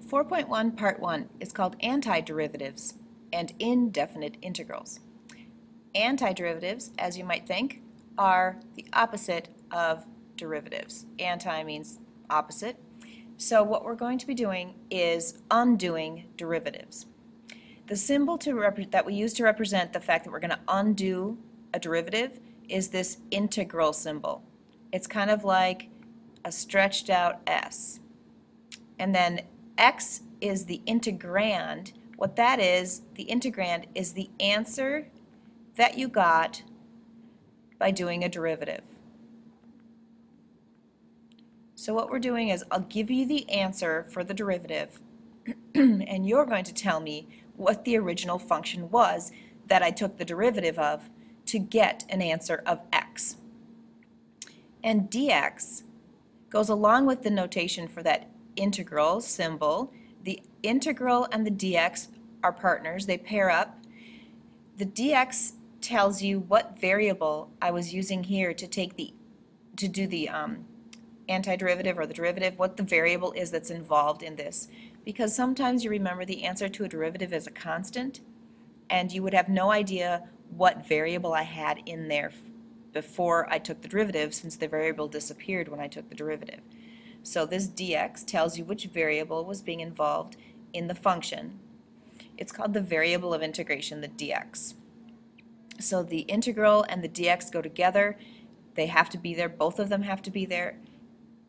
4.1 Part 1 is called Antiderivatives and Indefinite Integrals. Antiderivatives, as you might think, are the opposite of derivatives. Anti means opposite. So what we're going to be doing is undoing derivatives. The symbol that we use to represent the fact that we're going to undo a derivative is this integral symbol. It's kind of like a stretched out S. And then X is the integrand. What that is, the integrand is the answer that you got by doing a derivative. So what we're doing is I'll give you the answer for the derivative and you're going to tell me what the original function was that I took the derivative of to get an answer of x. And dx goes along with the notation for that integral symbol. The integral and the dx are partners, they pair up. The dx tells you what variable I was using here to do the antiderivative or the derivative, what the variable is that's involved in this. Because sometimes you remember the answer to a derivative is a constant and you would have no idea what variable I had in there before I took the derivative, since the variable disappeared when I took the derivative. So this dx tells you which variable was being involved in the function. It's called the variable of integration, the dx. So the integral and the dx go together. They have to be there. Both of them have to be there.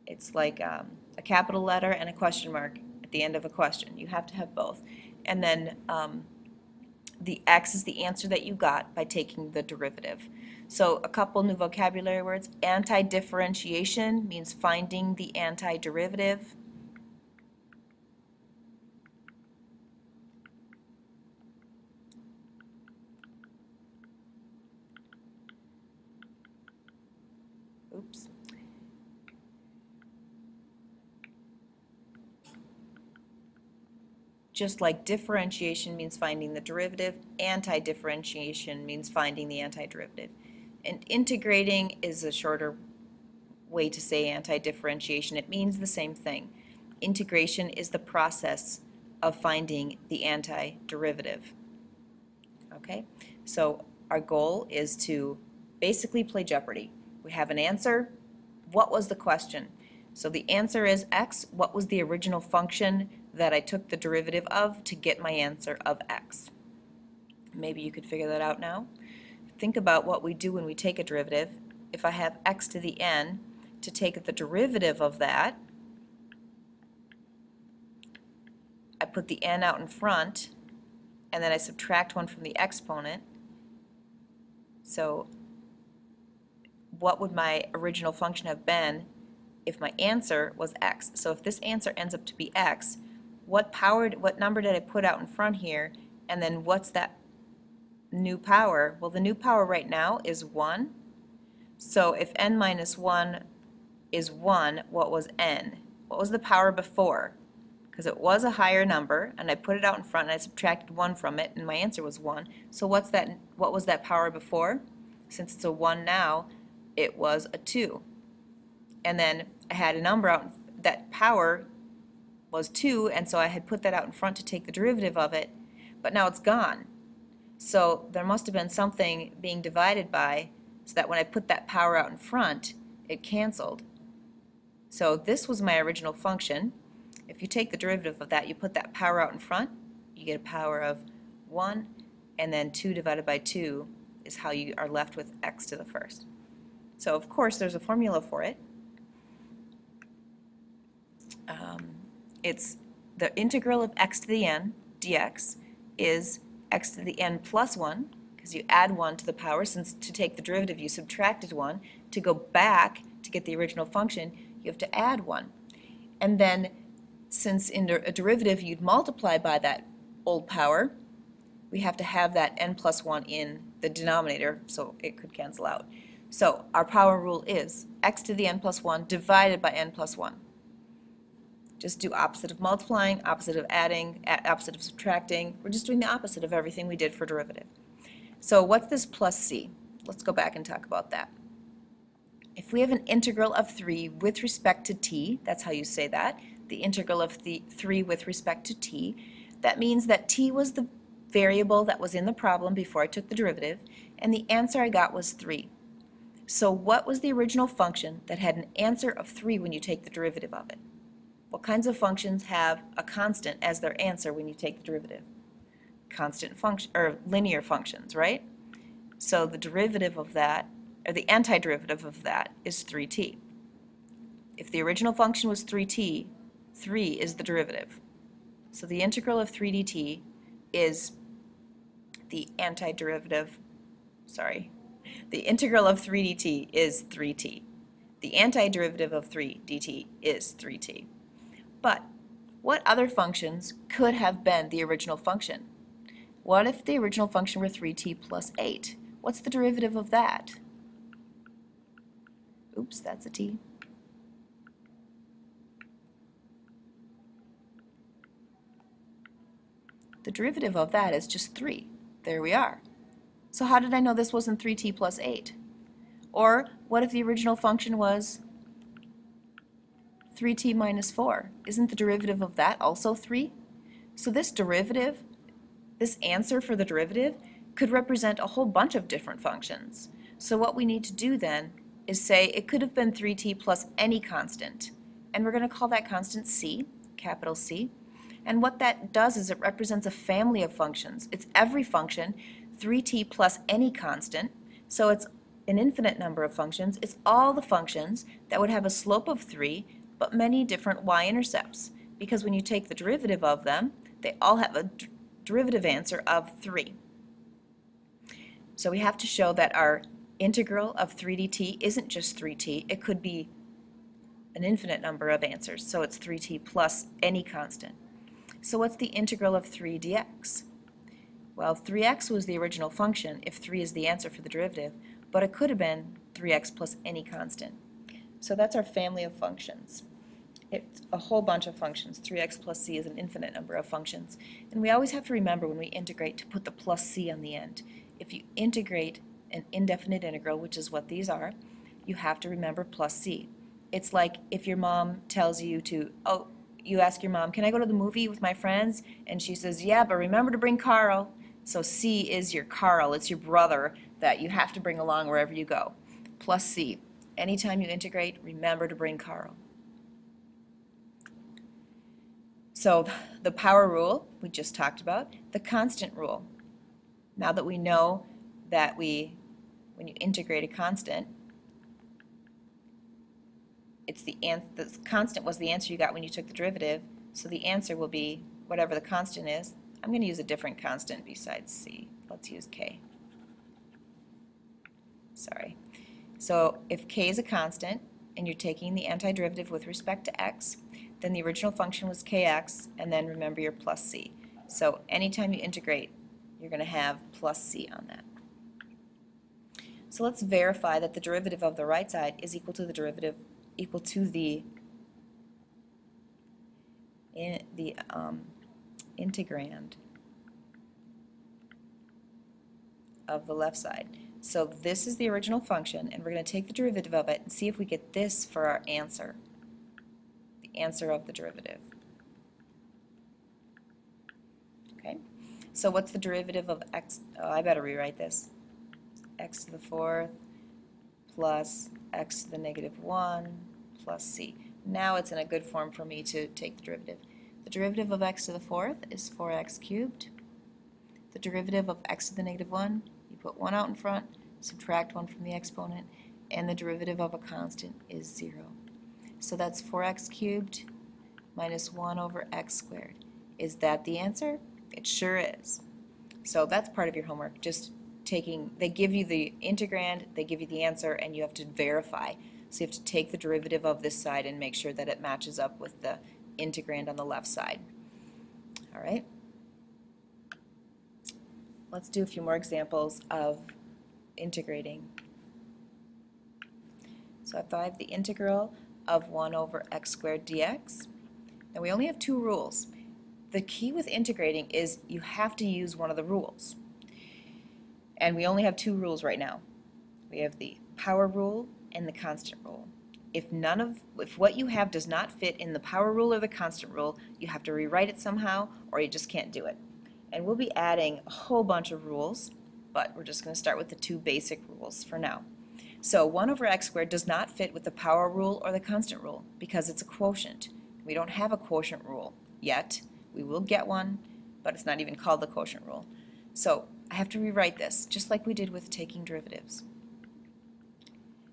It's like a capital letter and a question mark at the end of a question. You have to have both. And then the x is the answer that you got by taking the derivative. So a couple new vocabulary words. Antidifferentiation means finding the antiderivative. Oops. Just like differentiation means finding the derivative, antidifferentiation means finding the antiderivative. And integrating is a shorter way to say antidifferentiation. It means the same thing. Integration is the process of finding the antiderivative. Okay? So our goal is to basically play Jeopardy. We have an answer. What was the question? So the answer is x. What was the original function that I took the derivative of to get my answer of x? Maybe you could figure that out now. Think about what we do when we take a derivative. If I have x to the n, to take the derivative of that, I put the n out in front, and then I subtract 1 from the exponent. So what would my original function have been if my answer was x? So if this answer ends up to be x, what number did I put out in front here, and then what's that new power? Well, the new power right now is 1. So if n minus 1 is 1, what was n? What was the power before? Because it was a higher number, and I put it out in front, and I subtracted 1 from it, and my answer was 1. So what was that power before? Since it's a 1 now, it was a 2. And then I had a number out, that power was 2, and so I had put that out in front to take the derivative of it, but now it's gone. So there must have been something being divided by, so that when I put that power out in front, it canceled. So this was my original function. If you take the derivative of that, you put that power out in front, you get a power of 1, and then 2 divided by 2 is how you are left with x to the first. So of course there's a formula for it. It's the integral of x to the n, dx, is x to the n plus 1, because you add 1 to the power. Since to take the derivative you subtracted 1. To go back to get the original function, you have to add 1. And then, since in a derivative you'd multiply by that old power, we have to have that n plus 1 in the denominator so it could cancel out. So our power rule is x to the n plus 1 divided by n plus 1. Just do opposite of multiplying, opposite of adding, opposite of subtracting. We're just doing the opposite of everything we did for derivative. So what's this plus c? Let's go back and talk about that. If we have an integral of 3 with respect to t, that's how you say that, the integral of 3 with respect to t. That means that t was the variable that was in the problem before I took the derivative, and the answer I got was 3. So what was the original function that had an answer of 3 when you take the derivative of it? What kinds of functions have a constant as their answer when you take the derivative? Constant function, or linear functions, right? So the derivative of that, or the antiderivative of that, is 3t. If the original function was 3t, 3 is the derivative. So the integral of 3 dt is the antiderivative, the integral of 3 dt is 3t. The antiderivative of 3 dt is 3t. But what other functions could have been the original function? What if the original function were 3t plus 8? What's the derivative of that? Oops, that's a t. The derivative of that is just 3. There we are. So how did I know this wasn't 3t plus 8? Or what if the original function was 3t minus 4? Isn't the derivative of that also 3? So this derivative, this answer for the derivative, could represent a whole bunch of different functions. So what we need to do then is say it could have been 3t plus any constant. And we're going to call that constant c, capital C. And what that does is it represents a family of functions. It's every function, 3t plus any constant. So it's an infinite number of functions. It's all the functions that would have a slope of 3, but many different y-intercepts. Because when you take the derivative of them, they all have a derivative answer of 3. So we have to show that our integral of 3 dt isn't just 3t. It could be an infinite number of answers. So it's 3t plus any constant. So what's the integral of 3 dx? Well, 3x was the original function if 3 is the answer for the derivative, but it could have been 3x plus any constant. So that's our family of functions. It's a whole bunch of functions. 3x plus c is an infinite number of functions. And we always have to remember when we integrate to put the plus c on the end. If you integrate an indefinite integral, which is what these are, you have to remember plus c. It's like if your mom tells you to, you ask your mom, can I go to the movie with my friends? And she says, yeah, but remember to bring Carl. So C is your Carl. It's your brother that you have to bring along wherever you go. Plus C. Anytime you integrate, remember to bring Carl. So the power rule we just talked about, the constant rule. Now that we know that when you integrate a constant, the constant was the answer you got when you took the derivative, so the answer will be whatever the constant is. I'm going to use a different constant besides c. Let's use k. Sorry. So if k is a constant and you're taking the antiderivative with respect to x, then the original function was kx, and then remember your plus c. So anytime you integrate, you're going to have plus c on that. So let's verify that the derivative of the right side is equal to the derivative integrand of the left side. So this is the original function, and we're going to take the derivative of it and see if we get this for our answer, the answer of the derivative. Okay, so what's the derivative of x? Oh, I better rewrite this. X to the fourth plus x to the negative 1 plus c. Now it's in a good form for me to take the derivative. The derivative of x to the fourth is 4x cubed. The derivative of x to the negative 1, you put 1 out in front, subtract 1 from the exponent, and the derivative of a constant is 0. So that's 4x cubed minus 1 over x squared. Is that the answer? It sure is. So that's part of your homework. Just they give you the integrand, they give you the answer, and you have to verify. So you have to take the derivative of this side and make sure that it matches up with the integrand on the left side. All right? Let's do a few more examples of integrating. So if I have the integral of 1 over x squared dx, now we only have 2 rules. The key with integrating is you have to use one of the rules. And we only have 2 rules right now. We have the power rule and the constant rule. If what you have does not fit in the power rule or the constant rule, you have to rewrite it somehow, or you just can't do it. And we'll be adding a whole bunch of rules, but we're just going to start with the two basic rules for now. So 1 over x squared does not fit with the power rule or the constant rule because it's a quotient. We don't have a quotient rule yet. We will get one, but it's not even called the quotient rule. So I have to rewrite this, just like we did with taking derivatives.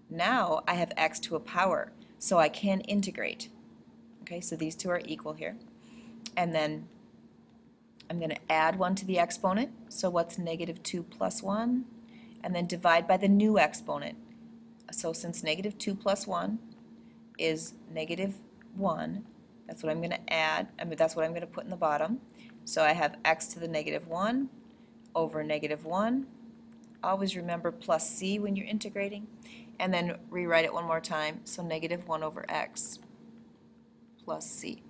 Now I have x to a power, so I can integrate. Okay, so these two are equal here. And then I'm going to add 1 to the exponent, so what's negative 2 plus 1? And then divide by the new exponent. So since negative 2 plus 1 is negative 1, that's what I'm going to add, that's what I'm going to put in the bottom. So I have x to the negative 1 over negative 1. Always remember plus c when you're integrating. And then rewrite it one more time, so negative 1 over x plus c.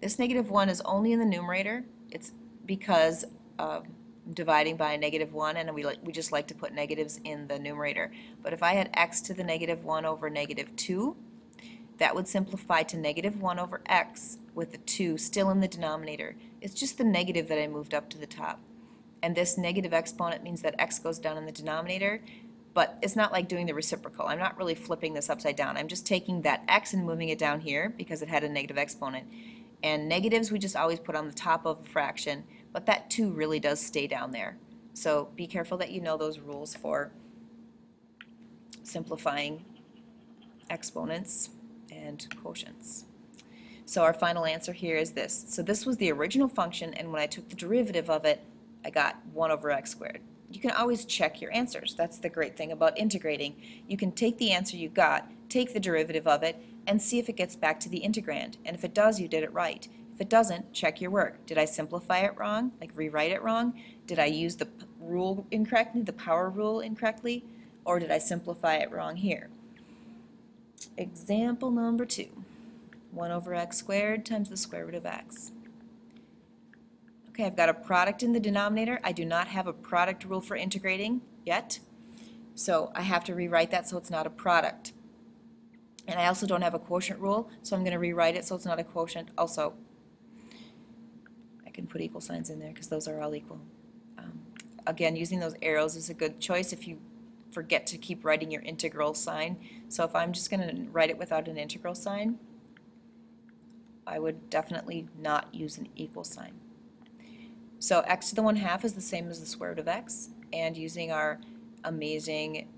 This negative 1 is only in the numerator. It's because I'm dividing by a negative 1, and we just like to put negatives in the numerator. But if I had x to the negative 1 over negative 2, that would simplify to negative 1 over x with the 2 still in the denominator. It's just the negative that I moved up to the top. And this negative exponent means that x goes down in the denominator, but it's not like doing the reciprocal. I'm not really flipping this upside down. I'm just taking that x and moving it down here because it had a negative exponent. And negatives we just always put on the top of a fraction, but that 2 really does stay down there. So be careful that you know those rules for simplifying exponents and quotients. So our final answer here is this. So this was the original function, and when I took the derivative of it, I got 1 over x squared. You can always check your answers. That's the great thing about integrating. You can take the answer you got, take the derivative of it, and see if it gets back to the integrand. And if it does, you did it right. If it doesn't, check your work. Did I simplify it wrong, like rewrite it wrong? Did I use the rule incorrectly, the power rule incorrectly? Or did I simplify it wrong here? Example number 2. 1 over x squared times the square root of x. Okay, I've got a product in the denominator. I do not have a product rule for integrating yet, so I have to rewrite that so it's not a product. And I also don't have a quotient rule, so I'm going to rewrite it so it's not a quotient also. I can put equal signs in there because those are all equal. Again, using those arrows is a good choice if you forget to keep writing your integral sign. So if I'm just going to write it without an integral sign, I would definitely not use an equal sign. So x to the 1/2 is the same as the square root of x, and using our amazing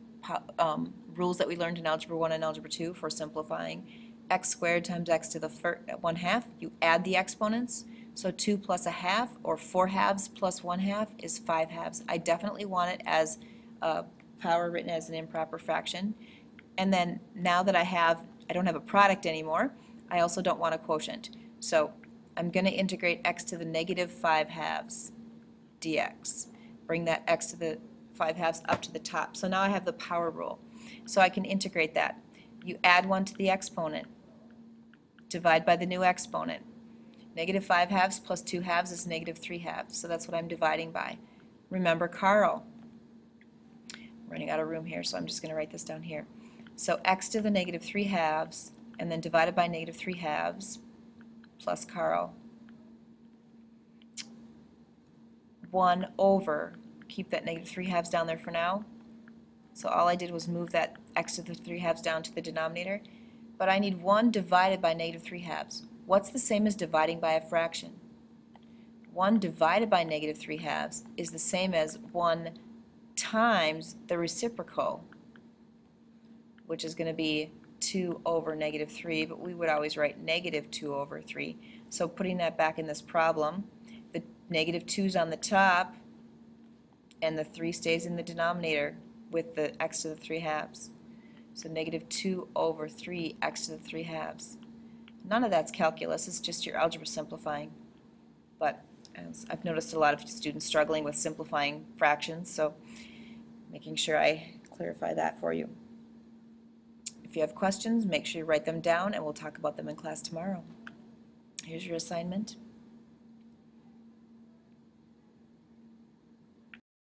rules that we learned in Algebra 1 and Algebra 2 for simplifying, x squared times x to the 1/2, you add the exponents, so 2 plus 1/2 or 4/2 plus 1/2 is 5/2. I definitely want it as a power written as an improper fraction. And then now that I don't have a product anymore, I also don't want a quotient. So I'm going to integrate x to the negative 5/2 dx. Bring that x to the 5/2 up to the top. So now I have the power rule. So I can integrate that. You add 1 to the exponent. Divide by the new exponent. Negative 5/2 plus 2/2 is negative 3/2. So that's what I'm dividing by. Remember Carl. I'm running out of room here, so I'm just going to write this down here. So x to the negative 3/2 and then divided by negative 3/2 plus Carl. 1 over, keep that negative 3/2 down there for now. So all I did was move that x to the 3/2 down to the denominator. But I need 1 divided by negative 3/2. What's the same as dividing by a fraction? 1 divided by negative 3/2 is the same as 1 times the reciprocal, which is going to be 2 over negative 3, but we would always write negative 2 over 3. So putting that back in this problem, the negative 2's on the top, and the 3 stays in the denominator with the x to the 3/2. So negative 2 over 3 x to the 3/2. None of that's calculus, it's just your algebra simplifying. But as I've noticed a lot of students struggling with simplifying fractions, so making sure I clarify that for you. If you have questions, make sure you write them down and we'll talk about them in class tomorrow. Here's your assignment.